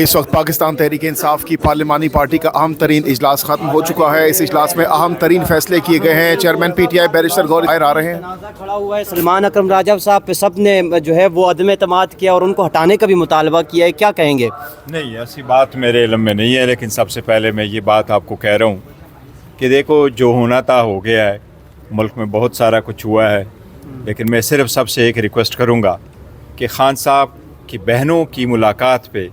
اس وقت پاکستان تحریک انصاف کی پارلیمانی پارٹی کا اہم ترین اجلاس ختم ہو چکا ہے۔ اس اجلاس میں اہم ترین فیصلے کیے گئے ہیں۔ Chairman P T I barrister غور آ رہے ہیں۔ تنازع کھڑا ہوا ہے سلمان اکرم راجب صاحب پہ، سب نے جو ہے وہ عدم اعتماد کیا اور ان کو ہٹانے کا بھی مطالبہ کیا ہے، کیا کہیں گے؟ نہیں، ایسی بات میرے علم میں نہیں ہے، لیکن سب سے پہلے میں یہ بات آپ کو کہہ رہا ہوں کہ دیکھو جو ہونا تھا ہو گیا ہے، ملک میں بہت سارا کچھ ہوا ہے، لیکن میں صرف سب سے ایک ریکویسٹ کروں گا کہ خان صاحب کی بہنوں کی ملاقات پہ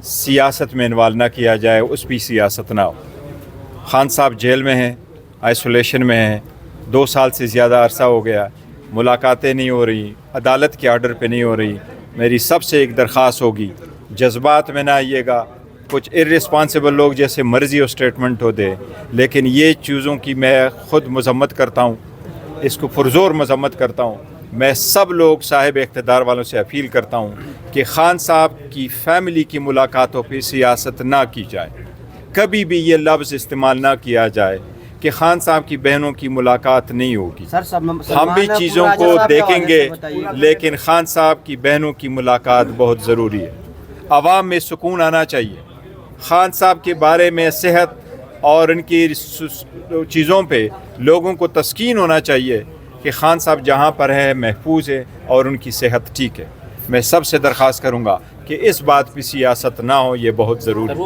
سیاست میں انوالو نہ کیا جائے، اس بھی سیاست نہ ہو۔ خان صاحب جیل میں ہیں، آئسولیشن میں ہیں، 2 سال سے زیادہ عرصہ ہو گیا، ملاقاتیں نہیں ہو رہی، عدالت کے آرڈر پہ نہیں ہو رہی۔ میری سب سے ایک درخواست ہوگی، جذبات میں نہ آئیے گا، کچھ ارریسپانسبل لوگ جیسے مرضی ہو اسٹیٹمنٹ ہو دے، لیکن یہ چیزوں کی میں خود مذمت کرتا ہوں، اس کو پرزور مذمت کرتا ہوں۔ میں سب لوگ صاحب اقتدار والوں سے اپیل کرتا ہوں کہ خان صاحب کی فیملی کی ملاقاتوں پہ سیاست نہ کی جائے، کبھی بھی یہ لفظ استعمال نہ کیا جائے کہ خان صاحب کی بہنوں کی ملاقات نہیں ہوگی۔ ہم بھی چیزوں کو دیکھیں گے، لیکن خان صاحب کی بہنوں کی ملاقات بہت ضروری ہے۔ عوام میں سکون آنا چاہیے، خان صاحب کے بارے میں صحت اور ان کی چیزوں پہ لوگوں کو تسکین ہونا چاہیے کہ خان صاحب جہاں پر ہے محفوظ ہے اور ان کی صحت ٹھیک ہے۔ میں سب سے درخواست کروں گا کہ اس بات پہ سیاست نہ ہو، یہ بہت ضروری ہے۔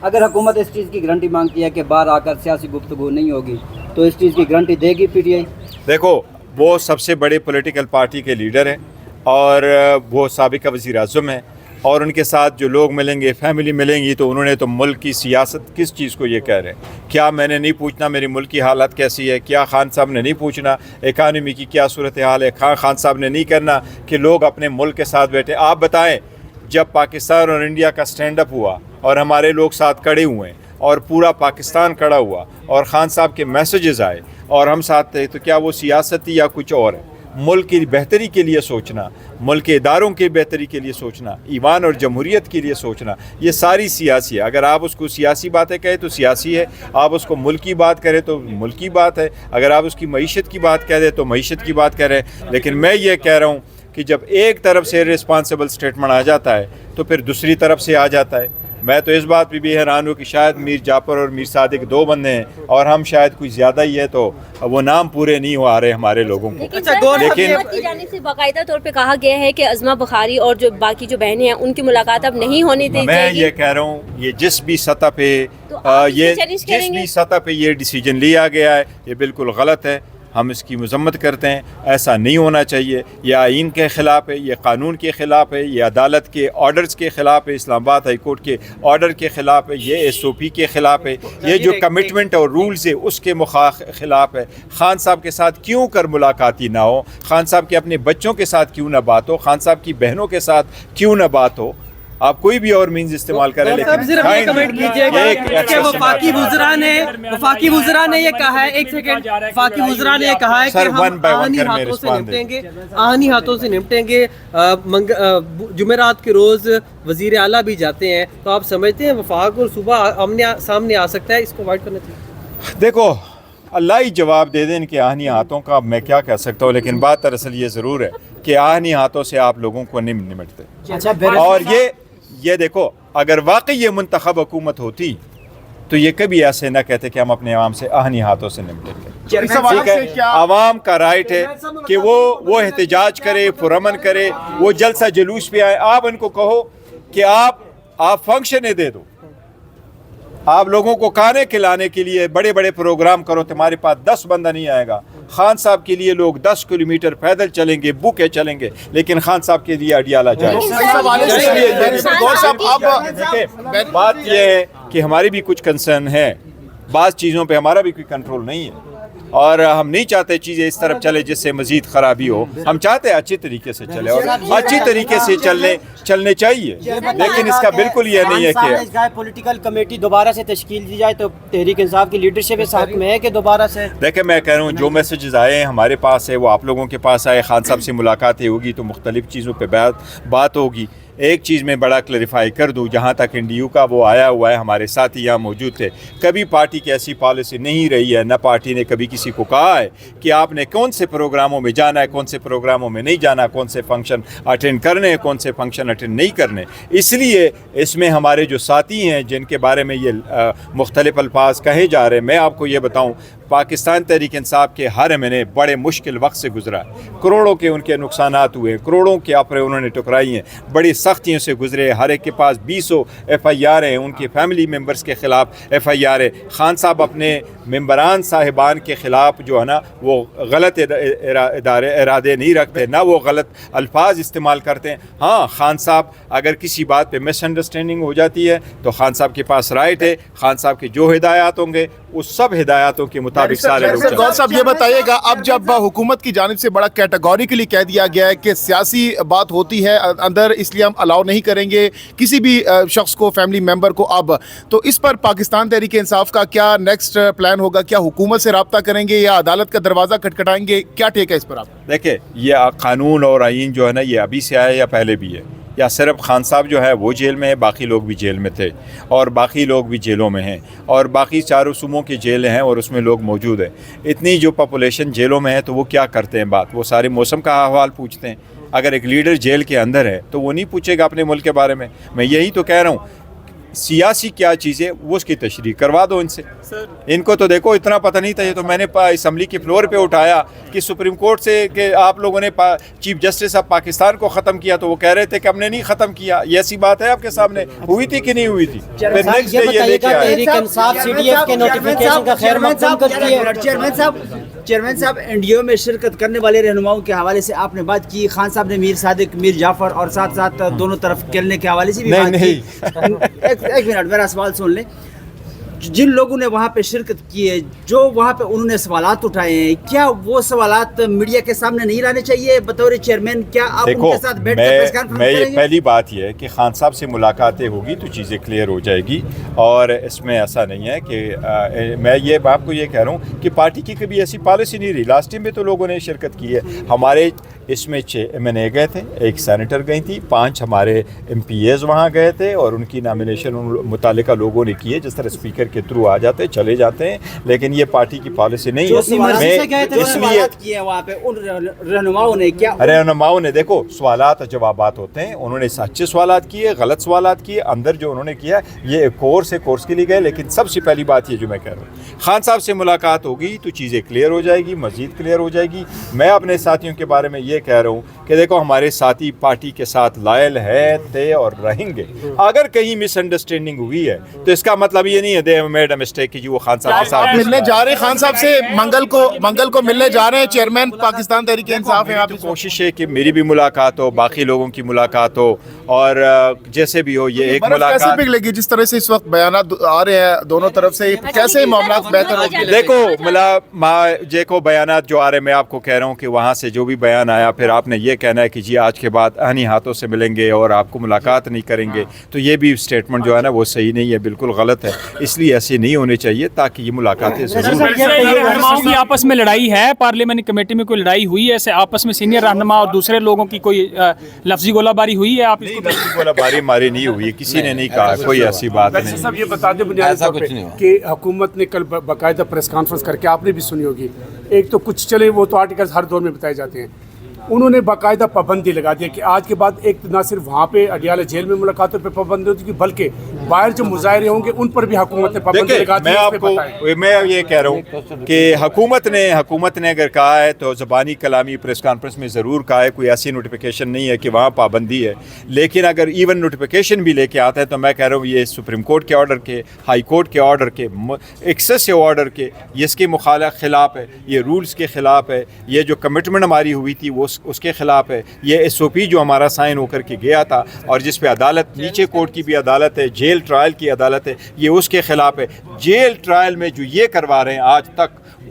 اگر حکومت اس چیز کی گارنٹی مانگتی ہے کہ باہر آ کر سیاسی گفتگو نہیں ہوگی تو اس چیز کی گارنٹی دے گی پی ٹی آئی؟ دیکھو، وہ سب سے بڑے پولیٹیکل پارٹی کے لیڈر ہیں اور وہ سابقہ وزیر اعظم ہیں، اور ان کے ساتھ جو لوگ ملیں گے، فیملی ملیں گی، تو انہوں نے تو ملک کی سیاست کس چیز کو یہ کہہ رہے ہیں؟ کیا میں نے نہیں پوچھنا میری ملک کی حالت کیسی ہے؟ کیا خان صاحب نے نہیں پوچھنا اکانومی کی کیا صورتحال ہے؟ خان صاحب نے نہیں کرنا کہ لوگ اپنے ملک کے ساتھ بیٹھے؟ آپ بتائیں، جب پاکستان اور انڈیا کا سٹینڈ اپ ہوا اور ہمارے لوگ ساتھ کھڑے ہوئے اور پورا پاکستان کھڑا ہوا اور خان صاحب کے میسیجز آئے اور ہم ساتھ تھے، تو کیا وہ سیاستی یا کچھ اور ہے؟ ملک کی بہتری کے لیے سوچنا، ملک کے اداروں کی بہتری کے لیے سوچنا، ایوان اور جمہوریت کے لیے سوچنا، یہ ساری سیاسی ہے۔ اگر آپ اس کو سیاسی باتیں کہیں تو سیاسی ہے، آپ اس کو ملکی بات کریں تو ملکی بات ہے، اگر آپ اس کی معیشت کی بات کہہ دیں تو معیشت کی بات کہہ رہے ہیں۔ لیکن میں یہ کہہ رہا ہوں کہ جب ایک طرف سے رسپانسبل اسٹیٹمنٹ آ جاتا ہے تو پھر دوسری طرف سے آ جاتا ہے۔ میں تو اس بات پہ بھی حیران ہوں کہ شاید میر جعفر اور میر صادق 2 بندے ہیں اور ہم شاید کوئی زیادہ ہی ہے، تو وہ نام پورے نہیں ہو آ رہے ہمارے لوگوں کو۔ لیکن کی جانب سے باقاعدہ طور پہ کہا گیا ہے کہ عظمیٰ بخاری اور جو باقی جو بہنیں ہیں ان کی ملاقات اب نہیں ہونے دی میں جائے گی۔ یہ کہہ رہا ہوں، یہ جس بھی سطح پہ یہ ڈیسیجن لیا گیا ہے یہ بالکل غلط ہے، ہم اس کی مذمت کرتے ہیں۔ ایسا نہیں ہونا چاہیے، یہ آئین کے خلاف ہے، یہ قانون کے خلاف ہے، یہ عدالت کے آرڈرز کے خلاف ہے، اسلام آباد ہائی کورٹ کے آرڈر کے خلاف ہے، یہ SOP کے خلاف ہے، یہ جو کمٹمنٹ اور رولز ہے اس کے خلاف ہے۔ خان صاحب کے ساتھ کیوں کر ملاقاتی نہ ہو؟ خان صاحب کے اپنے بچوں کے ساتھ کیوں نہ بات ہو؟ خان صاحب کی بہنوں کے ساتھ کیوں نہ بات ہو؟ آپ کوئی بھی اور مینز استعمال کریں، لیکن کمنٹ کیجئے گا کہ وفاقی وزراء نے یہ کہا ہے، ایک سیکنڈ، وفاقی وزراء نے یہ کہا ہے کہ ہم آہنی ہاتھوں سے نمٹیں گے۔ جمعرات کے روز وزیر اعلیٰ بھی جاتے ہیں، تو آپ سمجھتے ہیں وفاق اور صوبہ سامنے آ سکتا ہے؟ اس کو اوائڈ کرنا چاہیے۔ دیکھو، اللہ ہی جواب دے دیں ان کے آہنی ہاتھوں کا، اب میں کیا کہہ سکتا ہوں، لیکن بات دراصل یہ ضرور ہے کہ آہنی ہاتھوں سے آپ لوگوں کو نہیں نمٹتے۔ اور یہ دیکھو، اگر واقعی یہ منتخب حکومت ہوتی تو یہ کبھی ایسے نہ کہتے کہ ہم اپنے عوام سے آہنی ہاتھوں سے نمٹیں گے۔ ٹھیک ہے، عوام کا رائٹ ہے کہ وہ احتجاج کرے، پرامن کرے، وہ جلسہ جلوس پہ آئے۔ آپ ان کو کہو کہ آپ فنکشنیں دے دو، آپ لوگوں کو کھانے کھلانے کے لیے بڑے بڑے پروگرام کرو، تمہارے پاس 10 بندہ نہیں آئے گا۔ خان صاحب کے لیے لوگ 10 کلومیٹر پیدل چلیں گے، بھوکے چلیں گے، لیکن خان صاحب کے لیے اڈیالہ جائے۔ بات یہ ہے کہ ہماری بھی کچھ کنسرن ہے، بعض چیزوں پہ ہمارا بھی کوئی کنٹرول نہیں ہے، اور ہم نہیں چاہتے چیزیں اس طرف چلے جس سے مزید خرابی ہو۔ ہم چاہتے ہیں اچھی طریقے سے چلے اور اچھی طریقے سے چلنے چاہیے، لیکن اس کا بالکل یہ نہیں ہے کہ پولیٹیکل کمیٹی دوبارہ سے تشکیل دی جائے تو تحریک انصاف کی لیڈرشپ اس حق میں ہے کہ دوبارہ سے؟ دیکھیں، میں کہہ رہا ہوں جو میسیجز آئے ہیں ہمارے پاس ہے وہ آپ لوگوں کے پاس آئے۔ خان صاحب سے ملاقاتیں ہوگی تو مختلف چیزوں پہ بات ہوگی، ایک چیز میں بڑا کلیریفائی کر دوں, جہاں تک این ڈی یو کا وہ آیا ہوا ہے, ہمارے ساتھی یہاں موجود تھے, کبھی پارٹی کی ایسی پالیسی نہیں رہی ہے, نہ پارٹی نے کبھی کسی کو کہا ہے کہ آپ نے کون سے پروگراموں میں جانا ہے, کون سے پروگراموں میں نہیں جانا, کون سے فنکشن اٹینڈ کرنے ہیں, کون سے فنکشن اٹینڈ نہیں کرنے. اس لیے اس میں ہمارے جو ساتھی ہیں جن کے بارے میں یہ مختلف الفاظ کہے جا رہے ہیں, میں آپ کو یہ بتاؤں پاکستان تحریک انصاف کے ہر مہینے بڑے مشکل وقت سے گزرا, کروڑوں کے ان کے نقصانات ہوئے, کروڑوں کے افرے انہوں نے ٹکرائی ہیں, بڑی سختیوں سے گزرے, ہر ایک کے پاس 200 ایف آئی آر ہیں, ان کے فیملی ممبرز کے خلاف ایف آئی آر ہے. خان صاحب اپنے ممبران صاحبان کے خلاف جو ہے نا وہ غلط ارادے نہیں رکھتے, نہ وہ غلط الفاظ استعمال کرتے ہیں. ہاں خان صاحب اگر کسی بات پہ مس انڈرسٹینڈنگ ہو جاتی ہے تو خان صاحب کے پاس رائٹ ہے, خان صاحب کے جو ہدایات ہوں گے اس سب ہدایاتوں کے مطابق سارے لوگ چلیں. گور صاحب یہ بتائیے گا, اب جب حکومت کی جانب سے بڑا کیٹیگوریکلی کہہ دیا گیا ہے کہ سیاسی بات ہوتی ہے اندر, اس لیے ہم الاؤ نہیں کریں گے کسی بھی شخص کو, فیملی ممبر کو, اب تو اس پر پاکستان تحریک انصاف کا کیا نیکسٹ پلان ہوگا؟ کیا حکومت سے رابطہ کریں گے یا عدالت کا دروازہ کھٹکھٹائیں گے؟ کیا ٹیک ہے اس پر آپ؟ دیکھیں یہ قانون اور آئین جو ہے نا یہ ابھی سے آیا یا پہلے بھی ہے, یا صرف خان صاحب جو ہے وہ جیل میں ہے, باقی لوگ بھی جیل میں تھے اور باقی لوگ بھی جیلوں میں ہیں, اور باقی چاروں صوبوں کی جیلیں ہیں اور اس میں لوگ موجود ہیں. اتنی جو پاپولیشن جیلوں میں ہے تو وہ کیا کرتے ہیں بات, وہ سارے موسم کا احوال پوچھتے ہیں. اگر ایک لیڈر جیل کے اندر ہے تو وہ نہیں پوچھے گا اپنے ملک کے بارے میں. میں یہی تو کہہ رہا ہوں, سیاسی کیا چیز ہے وہ اس کی تشریح کروا دو ان سے. ان کو تو دیکھو اتنا پتہ نہیں تھا, یہ تو میں نے اسمبلی کے فلور پہ اٹھایا کہ سپریم کورٹ سے کہ آپ لوگوں نے چیف جسٹس آف پاکستان کو ختم کیا, تو وہ کہہ رہے تھے کہ ہم نے نہیں ختم کیا. یہ ایسی بات ہے آپ کے سامنے, ہوئی تھی کہ نہیں ہوئی تھی؟ پھر نیکسٹ ڈے یہ لے کے آئے. Tehreek Insaf C D F کے نوٹیفیکیشن کا خیر مقدم کرتی ہے. چیئرمین صاحب این ڈی او میں شرکت کرنے والے رہنماؤں کے حوالے سے آپ نے بات کی, خان صاحب نے میر صادق, میر جعفر اور ساتھ ساتھ دونوں طرف کھیلنے کے حوالے سے بھی بات کی. ایک منٹ میرا سوال سن لیں. جن لوگوں نے وہاں پہ شرکت کی ہے, جو وہاں پہ انہوں نے سوالات اٹھائے ہیں, کیا وہ سوالات میڈیا کے سامنے نہیں لانے چاہیے بطور چیئرمین؟ کیا آپ ان کے ساتھ بیٹھ کر پریس کانفرنس کریں گے؟ پہلی بات یہ ہے کہ خان صاحب سے ملاقاتیں ہوگی تو چیزیں کلیئر ہو جائے گی, اور اس میں ایسا نہیں ہے کہ میں یہ آپ کو یہ کہہ رہا ہوں کہ پارٹی کی کبھی ایسی پالیسی نہیں رہی. لاسٹ ٹائم میں تو لوگوں نے شرکت کی ہے, ہمارے اس میں 6 MNA گئے تھے, 1 سینیٹر گئی تھی, 5 ہمارے MPAs وہاں گئے تھے, اور ان کی نامینیشن متعلقہ لوگوں نے کی ہے. جس طرح اسپیکر کے تھرو آ جاتے چلے جاتے ہیں, لیکن یہ پارٹی کی پالیسی نہیں ہے. اس لیے وہاں پہ ان رہنماؤں نے دیکھو سوالات اور جوابات ہوتے ہیں, انہوں نے سچے سوالات کیے, غلط سوالات کیے, اندر جو انہوں نے کیا یہ کورس ہے, کورس کے لیے گئے. لیکن سب سے پہلی بات یہ جو میں کہہ رہا ہوں, خان صاحب سے ملاقات ہوگی تو چیزیں کلیئر ہو جائے گی, مزید کلیئر ہو جائے گی. میں اپنے ساتھیوں کے بارے میں یہ کہہ رہا ہوں کہ دیکھو ہمارے ساتھی پارٹی کے ساتھ لائل ہے, تھے اور رہیں گے. اگر کہیں مس انڈرسٹینڈنگ ہوئی ہے تو اس کا مطلب یہ نہیں ہے دے میڈ اے مسٹیک کہ جی وہ خان صاحب کے ساتھ ملنے جا رہے ہیں. خان صاحب سے منگل کو ملنے جا رہے ہیں چیئرمین پاکستان تحریک انصاف ہیں. آپ کوشش ہے کہ میری بھی ملاقات ہو, باقی لوگوں کی ملاقات ہو, اور جیسے بھی ہو یہ ایک ملاقات. کیسے لگی جس طرح سے اس وقت بیانات آ رہے ہیں دونوں طرف سے, کیسے معاملات بہتر ہو گئے؟ دیکھو بیانات جو آ رہے ہیں, میں آپ کو کہہ رہا ہوں کہ وہاں سے جو بھی بیان آیا پھر آپ نے یہ کہنا ہے کہ جی آج کے بعد آہنی ہاتھوں سے ملیں گے اور آپ کو ملاقات نہیں کریں گے, تو یہ بھی اسٹیٹمنٹ جو ہے نا وہ صحیح نہیں ہے, بالکل غلط ہے. اس لیے ایسے نہیں ہونے چاہیے تاکہ یہ ملاقاتیں رہنماؤں کی آپس میں لڑائی ہے, پارلیمنٹ کمیٹی میں کوئی لڑائی ہوئی ہے ایسے آپس میں سینئر رہنما اور دوسرے لوگوں کی کوئی لفظی گولہ باری ہوئی ہے؟ آپ لفظی گولہ باری ہماری نہیں ہوئی, کسی نے نہیں کہا, کوئی ایسی بات نہیں. صاحب یہ بتا دیں بنیادی طور پہ کہ حکومت نے کل باقاعدہ پریس کانفرنس کر کے, آپ نے بھی سنی ہوگی, ایک تو کچھ چلے وہ تو آرٹیکلز ہر دور میں بتائے جاتے ہیں, انہوں نے باقاعدہ پابندی لگا دیا کہ آج کے بعد ایک نہ صرف وہاں پہ اڈیالہ جیل میں ملاقاتوں پہ پابندی ہوتی ہے بلکہ باہر جو مظاہرے ہوں گے ان پر بھی حکومت نے پابندی لگا دی. میں یہ کہہ رہا ہوں کہ حکومت نے اگر کہا ہے تو زبانی کلامی پریس کانفرنس میں ضرور کہا ہے, کوئی ایسی نوٹیفیکیشن نہیں ہے کہ وہاں پابندی ہے. لیکن اگر ایون نوٹیفیکیشن بھی لے کے آتا ہے تو میں کہہ رہا ہوں یہ سپریم کورٹ کے آرڈر کے, ہائی کورٹ کے آرڈر کے, ایکسیسو آرڈر کے, یہ اس کے خلاف ہے, یہ رولز کے خلاف ہے, یہ جو کمٹمنٹ ہماری ہوئی تھی وہ اس کے خلاف ہے, یہ SOP جو ہمارا سائن ہو کر کے گیا تھا اور جس پہ عدالت, نیچے کورٹ کی بھی عدالت ہے, جیل ٹرائل کی عدالت ہے, یہ اس کے خلاف ہے. جیل ٹرائل میں جو یہ کروا رہے ہیں آج تک